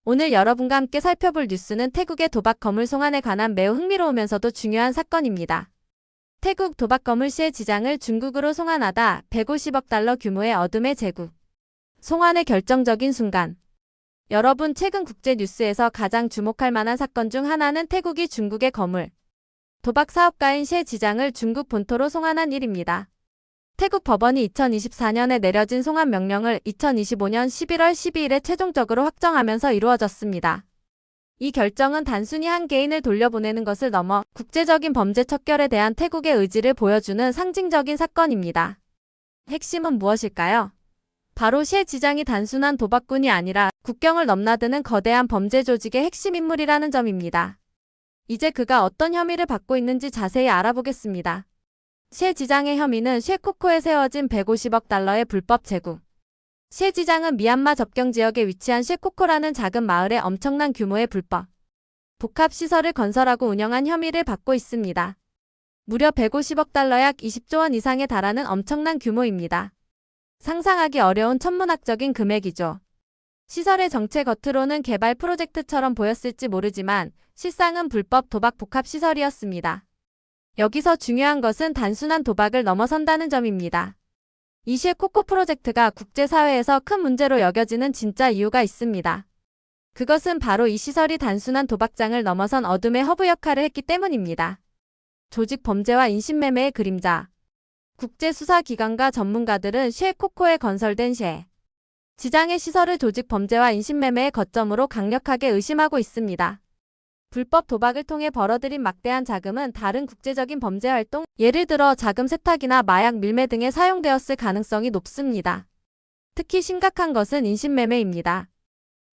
오늘 여러분과 함께 살펴볼 뉴스는 태국의 도박 거물 송환에 관한 매우 흥미로우면서도 중요한 사건입니다. 태국 도박 거물 시의 지장을 중국으로 송환하다 150억 달러 규모의 어둠의 제국. 송환의 결정적인 순간. 여러분, 최근 국제 뉴스에서 가장 주목할 만한 사건 중 하나는 태국이 중국의 거물 도박 사업가인 시의 지장을 중국 본토로 송환한 일입니다. 태국 법원이 2024년에 내려진 송환 명령을 2025년 11월 12일에 최종적으로 확정하면서 이루어졌습니다. 이 결정은 단순히 한 개인을 돌려보내는 것을 넘어 국제적인 범죄 척결에 대한 태국의 의지를 보여주는 상징적인 사건입니다. 핵심은 무엇일까요? 바로 시의 지장이 단순한 도박꾼이 아니라 국경을 넘나드는 거대한 범죄 조직의 핵심 인물이라는 점입니다. 이제 그가 어떤 혐의를 받고 있는지 자세히 알아보겠습니다. 시의 지장의 혐의는 쉐코코에 세워진 150억 달러의 불법 제국. 시의 지장은 미얀마 접경 지역에 위치한 쉐코코라는 작은 마을에 엄청난 규모의 불법 복합시설을 건설하고 운영한 혐의를 받고 있습니다. 무려 150억 달러 약 20조 원 이상에 달하는 엄청난 규모입니다. 상상하기 어려운 천문학적인 금액이죠. 시설의 정체 겉으로는 개발 프로젝트처럼 보였을지 모르지만 실상은 불법 도박 복합시설이었습니다. 여기서 중요한 것은 단순한 도박을 넘어선다는 점입니다. 이 쉐코코 프로젝트가 국제사회에서 큰 문제로 여겨지는 진짜 이유가 있습니다. 그것은 바로 이 시설이 단순한 도박장을 넘어선 어둠의 허브 역할을 했기 때문입니다. 조직 범죄와 인신매매의 그림자. 국제수사기관과 전문가들은 쉐코코에 건설된 쉐 지장의 시설을 조직 범죄와 인신매매의 거점으로 강력하게 의심하고 있습니다. 불법 도박을 통해 벌어들인 막대한 자금은 다른 국제적인 범죄 활동, 예를 들어 자금 세탁이나 마약 밀매 등에 사용되었을 가능성이 높습니다. 특히 심각한 것은 인신매매입니다.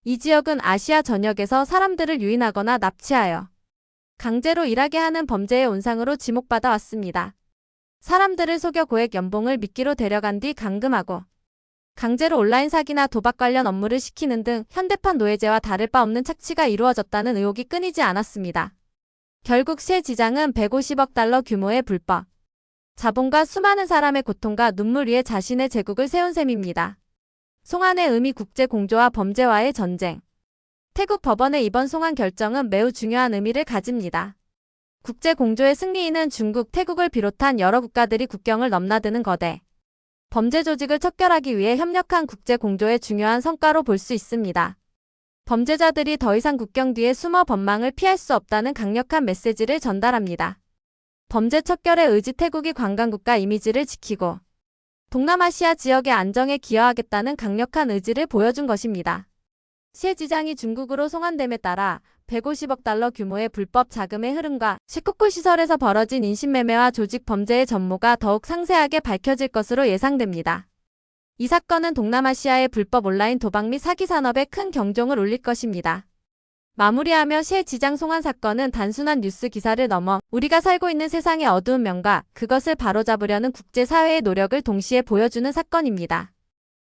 이 지역은 아시아 전역에서 사람들을 유인하거나 납치하여 강제로 일하게 하는 범죄의 온상으로 지목받아 왔습니다. 사람들을 속여 고액 연봉을 미끼로 데려간 뒤 감금하고 강제로 온라인 사기나 도박 관련 업무를 시키는 등 현대판 노예제와 다를 바 없는 착취가 이루어졌다는 의혹이 끊이지 않았습니다. 결국 시의 지장은 150억 달러 규모의 불법 자본과 수많은 사람의 고통과 눈물 위에 자신의 제국을 세운 셈입니다. 송환의 의미 국제 공조와 범죄와의 전쟁. 태국 법원의 이번 송환 결정은 매우 중요한 의미를 가집니다. 국제 공조의 승리인은 중국, 태국을 비롯한 여러 국가들이 국경을 넘나드는 거대 범죄 조직을 척결하기 위해 협력한 국제 공조의 중요한 성과로 볼 수 있습니다. 범죄자들이 더 이상 국경 뒤에 숨어 법망을 피할 수 없다는 강력한 메시지를 전달합니다. 범죄 척결의 의지 태국이 관광국가 이미지를 지키고 동남아시아 지역의 안정에 기여하겠다는 강력한 의지를 보여준 것입니다. 시의 지장이 중국으로 송환됨에 따라 150억 달러 규모의 불법 자금의 흐름과 쉐코코 시설에서 벌어진 인신매매와 조직 범죄의 전모가 더욱 상세하게 밝혀질 것으로 예상됩니다. 이 사건은 동남아시아의 불법 온라인 도박 및 사기 산업에 큰 경종을 울릴 것입니다. 마무리하며 시의 지장 송환 사건은 단순한 뉴스 기사를 넘어 우리가 살고 있는 세상의 어두운 면과 그것을 바로잡으려는 국제사회의 노력을 동시에 보여주는 사건입니다.